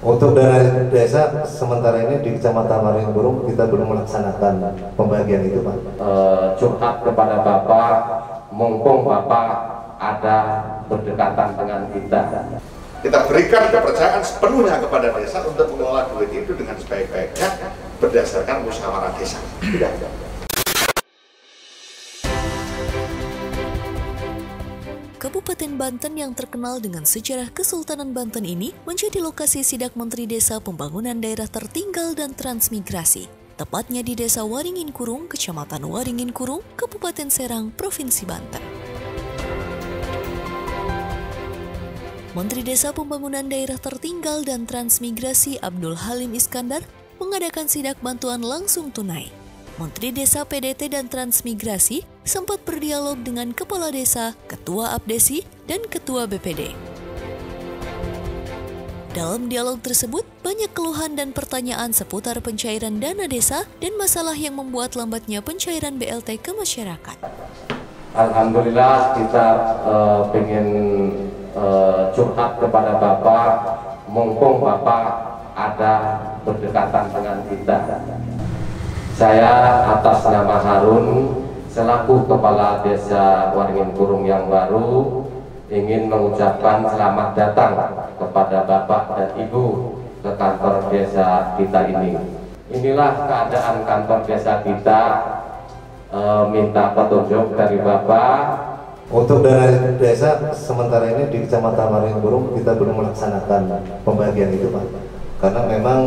Untuk dana desa sementara ini di Kecamatan Waringin kita belum melaksanakan pembagian itu, Pak. Curhat kepada Bapak, mumpung Bapak ada berdekatan dengan kita. Kita berikan kepercayaan sepenuhnya kepada desa untuk mengelola duit itu dengan sebaik-baiknya berdasarkan musyawarah desa. Tidak. Kabupaten Banten yang terkenal dengan sejarah Kesultanan Banten ini menjadi lokasi sidak Menteri Desa Pembangunan Daerah Tertinggal dan Transmigrasi, tepatnya di Desa Waringin Kurung, Kecamatan Waringin Kurung, Kabupaten Serang, Provinsi Banten. Menteri Desa Pembangunan Daerah Tertinggal dan Transmigrasi Abdul Halim Iskandar mengadakan sidak bantuan langsung tunai. Menteri Desa PDT dan Transmigrasi sempat berdialog dengan Kepala Desa, Ketua Abdesi, dan Ketua BPD. Dalam dialog tersebut, banyak keluhan dan pertanyaan seputar pencairan dana desa dan masalah yang membuat lambatnya pencairan BLT ke masyarakat. Alhamdulillah kita pengen curhat kepada Bapak, mumpung Bapak ada berdekatan dengan kita. Saya atas nama Harun selaku Kepala Desa Waringin Kurung yang baru ingin mengucapkan selamat datang kepada Bapak dan Ibu ke kantor desa kita ini. Inilah keadaan kantor desa kita, minta petunjuk dari Bapak. Untuk dana desa sementara ini di Kecamatan Waringin kita belum melaksanakan pembagian itu, Pak. Karena memang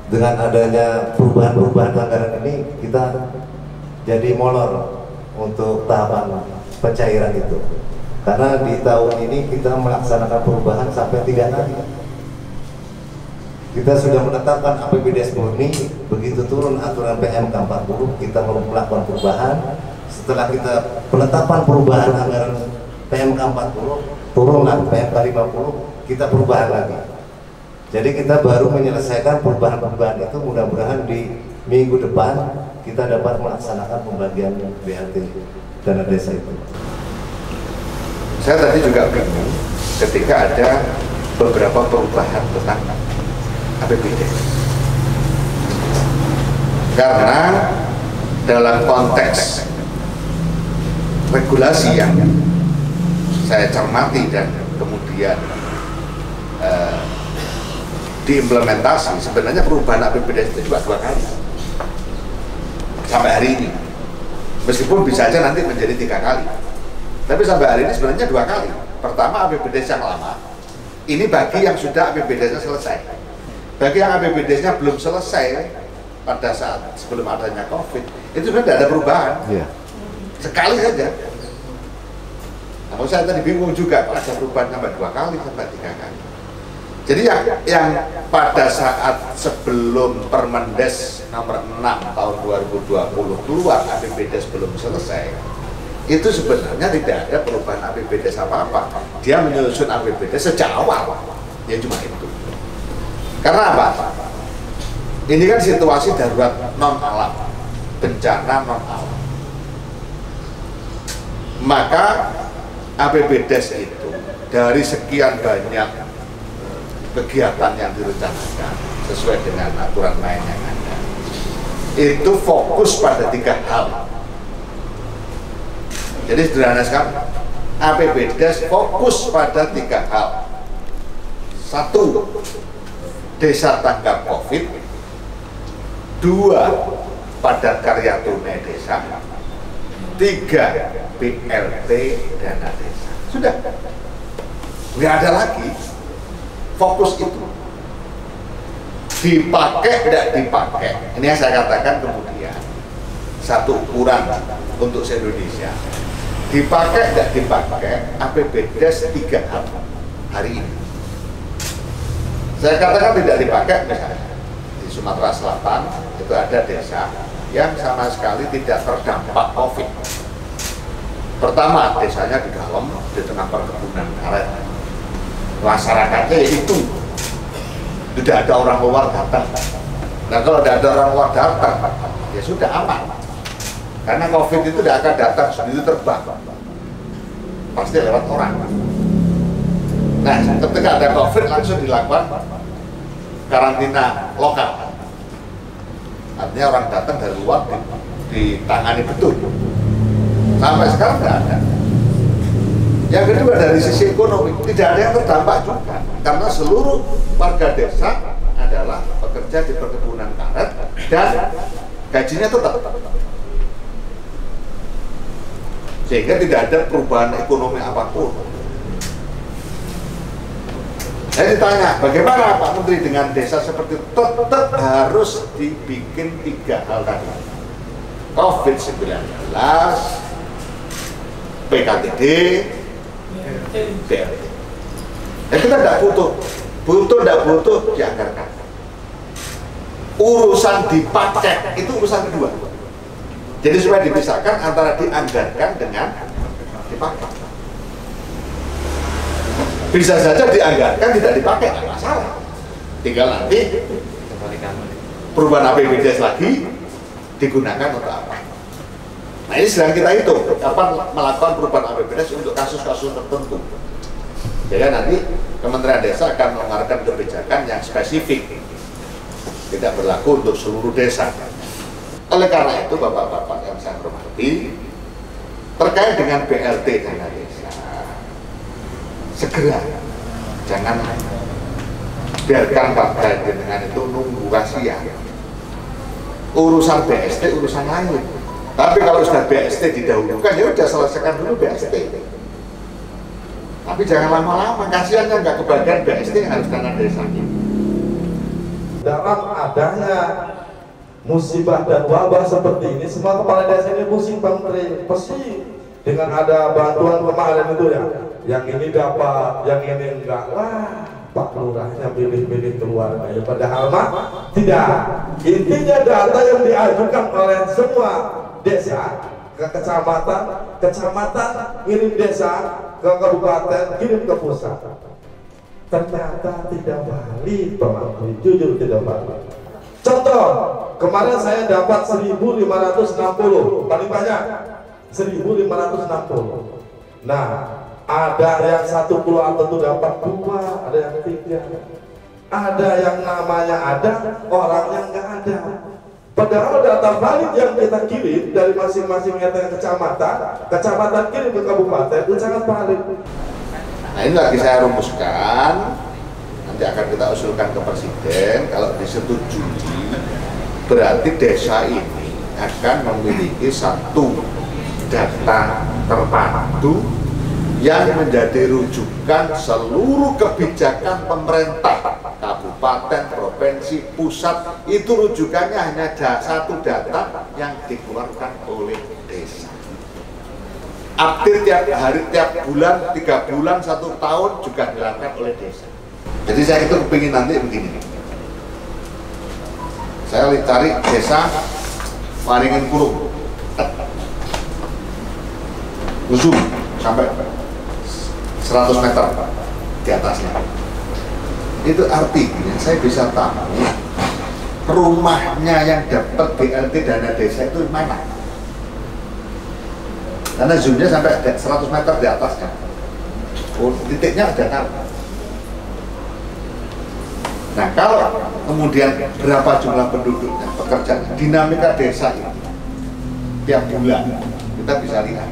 dengan adanya perubahan-perubahan anggaran ini kita jadi molor untuk tahapan pencairan itu. Karena di tahun ini kita melaksanakan perubahan sampai 3 kali. Kita sudah menetapkan APBDes murni, begitu turun aturan PMK 40 kita melakukan perubahan. Setelah kita penetapan perubahan anggaran PMK 40, turunlah PMK 50, kita perubahan lagi. Jadi kita baru menyelesaikan perubahan-perubahan itu, mudah-mudahan di minggu depan kita dapat melaksanakan pembagian BLT dana desa itu. Saya tadi juga bingung ketika ada beberapa perubahan tentang APBD. Karena dalam konteks regulasi yang saya cermati dan kemudian diimplementasi, sebenarnya perubahan APBD itu juga 2 kali sampai hari ini, meskipun bisa aja nanti menjadi 3 kali, tapi sampai hari ini sebenarnya 2 kali. Pertama APBD yang lama, ini bagi yang sudah APBD-nya selesai. Bagi yang APBD-nya belum selesai pada saat sebelum adanya COVID, itu sebenarnya tidak ada perubahan, sekali saja. Namun saya tadi bingung juga, ada perubahan sampai 2 kali sampai 3 kali. Jadi yang pada saat sebelum Permendes nomor 6 tahun 2020 keluar APBDes belum selesai, itu sebenarnya tidak ada perubahan APBDes apa-apa. Dia menyusun APBDes sejak awal, ya cuma itu. Karena apa? Ini kan situasi darurat non alam, bencana non alam. Maka APBDes itu dari sekian banyak kegiatan yang direncanakan sesuai dengan aturan main yang ada, itu fokus pada 3 hal. Jadi sederhana sekali, APBDes fokus pada 3 hal. 1, desa tanggap COVID. 2, padat karya tunai desa. 3, BLT dana desa. Sudah, nggak ada lagi. Fokus itu dipakai tidak dipakai, ini yang saya katakan kemudian satu ukuran untuk se-Indonesia, dipakai tidak dipakai APBDes 3 hal hari ini. Saya katakan tidak dipakai, misalnya di Sumatera Selatan itu ada desa yang sama sekali tidak terdampak COVID. Pertama, desanya di dalam, di tengah perkebunan karet. Masyarakatnya itu tidak ada orang luar datang. Nah, kalau tidak ada orang luar datang, ya sudah aman. Karena COVID itu tidak akan datang sendiri terbang, pasti lewat orang. Nah, ketika ada COVID langsung dilakukan karantina lokal. Artinya orang datang dari luar ditangani betul. Sampai sekarang tidak ada. Yang kedua, dari sisi ekonomi tidak ada yang terdampak juga, karena seluruh warga desa adalah pekerja di perkebunan karet dan gajinya tetap. Sehingga tidak ada perubahan ekonomi apapun. Saya ditanya, bagaimana Pak Menteri dengan desa seperti itu? Tetap harus dibikin 3 hal tadi. COVID-19, PKTD, BLT. Ya, kita tidak tidak butuh dianggarkan. Urusan dipacek itu urusan kedua. Jadi supaya dipisahkan antara dianggarkan dengan dipakai. Bisa saja dianggarkan tidak dipakai, tidak masalah. Tinggal nanti perubahan APBDes lagi digunakan untuk apa. Nah, ini sedang kita hitung kapan melakukan perubahan APBDes untuk kasus-kasus tertentu. Jadi nanti Kementerian Desa akan mengeluarkan kebijakan yang spesifik, tidak berlaku untuk seluruh desa. Oleh karena itu, Bapak-bapak yang saya hormati, terkait dengan BLT dana desa, segera, jangan biarkan partai dengan itu nunggu rahasia. Urusan BST urusan lain. Tapi kalau sudah BST didahulukan, ya udah selesaikan dulu BST. Tapi jangan lama-lama, kasihan kan nggak kebagian BST harus dana desa. Dalam adanya musibah dan wabah seperti ini, semua kepala desa ini pusing, Bang Menteri. Pasti dengan ada bantuan kemarin itu ya, yang ini dapat, yang ini enggak. Wah, Pak Lurahnya pilih-pilih keluarga. Ya, padahal mah tidak. Intinya data yang diajukan oleh semua desa ke kecamatan, kirim desa ke kabupaten, kirim ke pusat. Ternyata tidak valid, Pak Menteri. Jujur tidak valid. Contoh, kemarin saya dapat 1.560, paling banyak 1.560. Nah, ada yang satu pulau tentu dapat 2, ada yang 3, ada yang namanya ada, orangnya nggak ada. Padahal data valid yang kita kirim dari masing-masing RT kecamatan kirim ke kabupaten itu sangat valid. Nah, ini lagi saya rumuskan, nanti akan kita usulkan ke Presiden. Kalau disetujui, berarti desa ini akan memiliki satu data terpadu yang menjadi rujukan seluruh kebijakan pemerintah, kabupaten, provinsi, pusat. Itu rujukannya hanya satu data yang dikeluarkan oleh desa. Update tiap hari, tiap bulan, 3 bulan, 1 tahun juga dilakukan oleh desa. Jadi saya itu kepingin nanti begini. Saya cari desa Waringin Kurung, ujung sampai 100 meter di atasnya. Itu artinya saya bisa tahu rumahnya yang dapat BLT dana desa itu mana. Karena zoomnya sampai 100 meter di atasnya. Titiknya ada kan. Nah, kalau kemudian berapa jumlah penduduknya, pekerjaan, dinamika desa ini tiap bulan kita bisa lihat.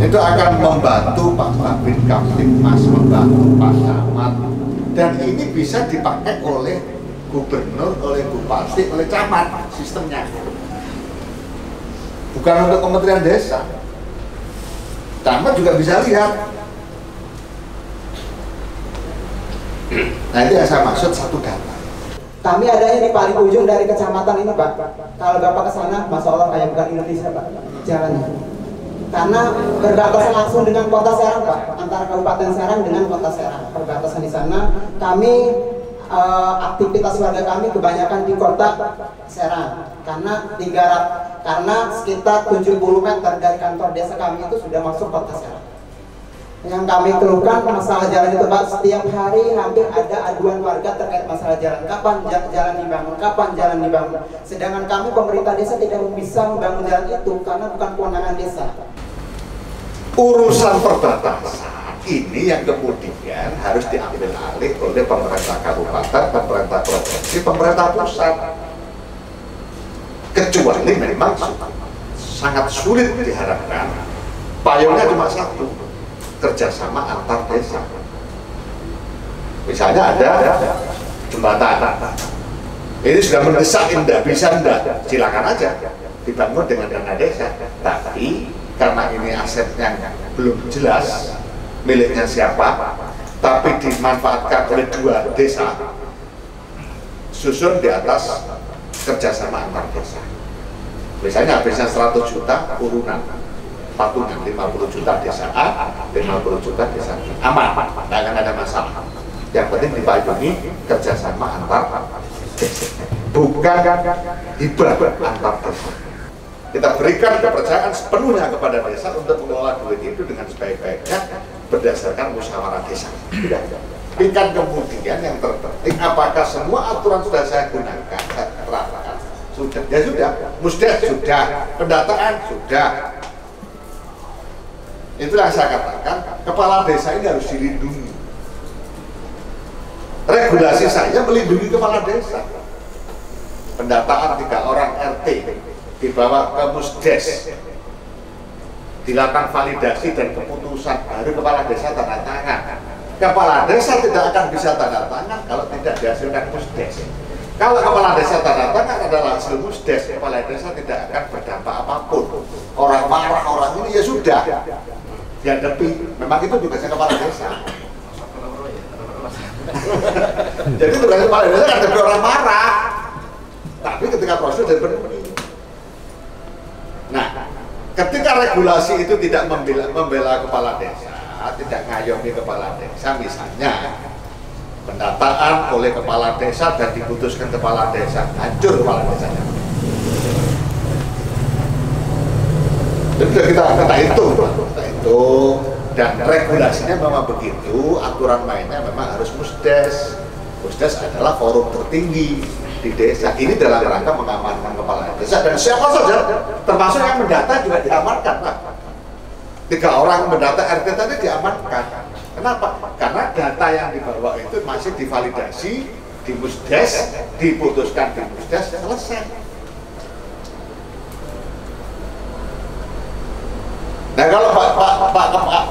Itu akan membantu Pak Babin Kamtipmas, membantu Pak Camat, dan ini bisa dipakai oleh gubernur, oleh bupati, oleh camat sistemnya. Bukan untuk Kementerian Desa. Camat juga bisa lihat. Nah, itu yang saya maksud satu data. Kami adanya di paling ujung dari kecamatan ini, Pak. Kalau Bapak ke sana, Masya Allah kayak bukan Indonesia, Pak, jalannya. Karena berbatasan langsung dengan kota Serang, Pak. Antara Kabupaten Serang dengan kota Serang. Perbatasan di sana, kami aktivitas warga kami kebanyakan di kota Serang. Karena sekitar 70 meter dari kantor desa kami itu sudah masuk kota Serang. Yang kami keluhkan masalah jalan itu, Pak. Setiap hari hampir ada aduan warga terkait masalah jalan. Kapan jalan dibangun? Kapan jalan dibangun? Sedangkan kami pemerintah desa tidak bisa membangun jalan itu karena bukan kewenangan desa. Urusan perbatasan Ini yang kemudian harus diambil alih oleh pemerintah kabupaten, pemerintah provinsi, pemerintah pusat. Kecuali memang sangat sulit diharapkan, payungnya cuma satu, kerjasama antar desa. Misalnya ada jembatan, ini sudah mendesak, tidak bisa, tidak, silakan aja dibangun dengan dana desa. Tapi karena ini asetnya belum jelas miliknya siapa, tapi dimanfaatkan oleh dua desa, susun di atas kerjasama antar desa. Misalnya habisnya 100 juta urunan, patungan 50 juta desa A, 50 juta desa B, aman, tidak akan ada masalah. Yang penting dipayungi kerjasama antar desa, bukan hibah antar desa. Kita berikan kepercayaan sepenuhnya kepada desa untuk mengelola duit itu dengan sebaik-baiknya berdasarkan musyawarah desa. Tapi kan kemudian yang terpenting, apakah semua aturan sudah saya gunakan, saya terapkan? Sudah, ya sudah. Musdes sudah, pendataan sudah. Itulah saya katakan, kepala desa ini harus dilindungi. Regulasi saya melindungi kepala desa. Pendataan 3 orang RT dibawa ke Musdes, dilakukan validasi dan keputusan, baru kepala desa tanda tangan. Kepala desa tidak akan bisa tanda tangan kalau tidak dihasilkan Musdes. Kalau kepala desa tanda tangan adalah hasil Musdes, kepala desa tidak akan berdampak apapun. Orang marah, orang ini ya sudah dihadapi. Memang itu tugasnya kepala desa. Jadi tugasnya kepala desa kan ada orang marah, tapi ketika proses dipenuhi. Nah, ketika regulasi itu tidak membela kepala desa, tidak ngayomi kepala desa, misalnya pendataan oleh kepala desa dan diputuskan kepala desa, hancur kepala desanya. Jadi kita hitung, dan regulasinya memang begitu, aturan mainnya memang harus Musdes. Musdes adalah forum tertinggi di desa. Ini dalam rangka mengamankan kepala desa dan siapa saja, termasuk yang mendata juga diamankan. Nah, 3 orang mendata RT tadi diamankan. Kenapa? Karena data yang dibawa itu masih divalidasi di Musdes, diputuskan di Musdes, selesai. Nah, kalau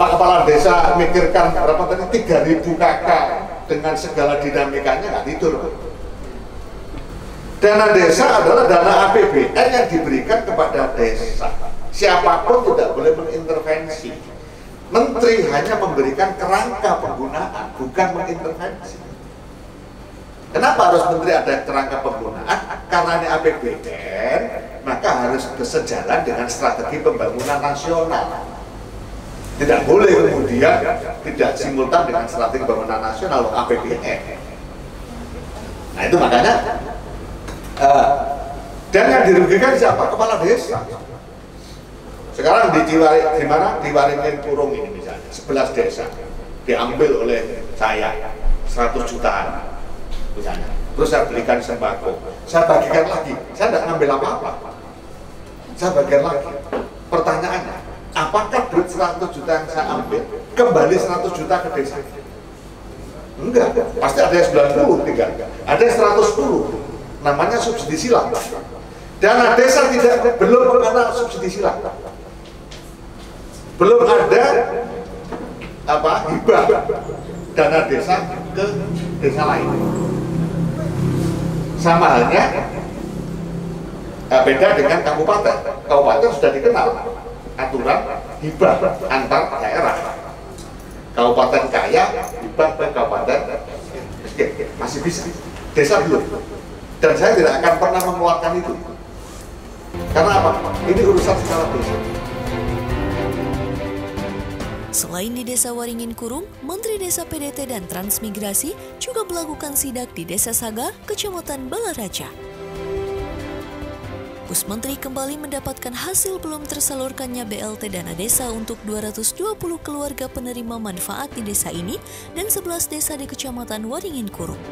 Pak Kepala Desa mikirkan berapa tadi 3.000 KK dengan segala dinamikanya, nggak tidur. Dana desa adalah dana APBN yang diberikan kepada desa. Siapapun tidak boleh mengintervensi. Menteri hanya memberikan kerangka penggunaan, bukan mengintervensi. Kenapa harus menteri ada kerangka penggunaan? Karena ini APBN, maka harus bersejalan dengan strategi pembangunan nasional. Tidak boleh kemudian tidak simultan dengan strategi pembangunan nasional APBN. Nah itu makanya dan yang dirugikan siapa? Kepala desa. Sekarang di mana? Di Waringin Kurung ini misalnya, 11 desa diambil oleh saya 100 jutaan misalnya. Terus saya belikan sembako, saya bagikan lagi. Saya tidak ngambil apa-apa. Saya bagikan lagi. Pertanyaannya, apakah duit 100 juta yang saya ambil kembali 100 juta ke desa? Enggak, pasti ada yang 90 tinggal. Ada yang 110. Namanya subsidi silang. Dana desa belum mengenal subsidi silang. Belum ada hibah dana desa ke desa lain. Sama halnya beda dengan kabupaten. Kabupaten sudah dikenal aturan hibah antar daerah. Kabupaten kaya hibah ke kabupaten miskin, masih bisa. Desa belum. Dan saya tidak akan pernah mengeluarkan itu. Karena apa? Ini urusan secara desa. Selain di Desa Waringin Kurung, Menteri Desa PDT dan Transmigrasi juga melakukan sidak di Desa Saga, Kecamatan Balaraja. Pus Menteri kembali mendapatkan hasil belum tersalurkannya BLT dana desa untuk 220 keluarga penerima manfaat di desa ini dan 11 desa di Kecamatan Waringin Kurung.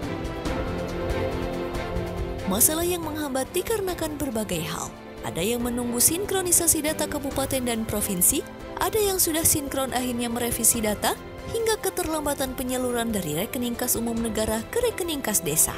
Masalah yang menghambat dikarenakan berbagai hal. Ada yang menunggu sinkronisasi data kabupaten dan provinsi, ada yang sudah sinkron akhirnya merevisi data, hingga keterlambatan penyaluran dari rekening kas umum negara ke rekening kas desa.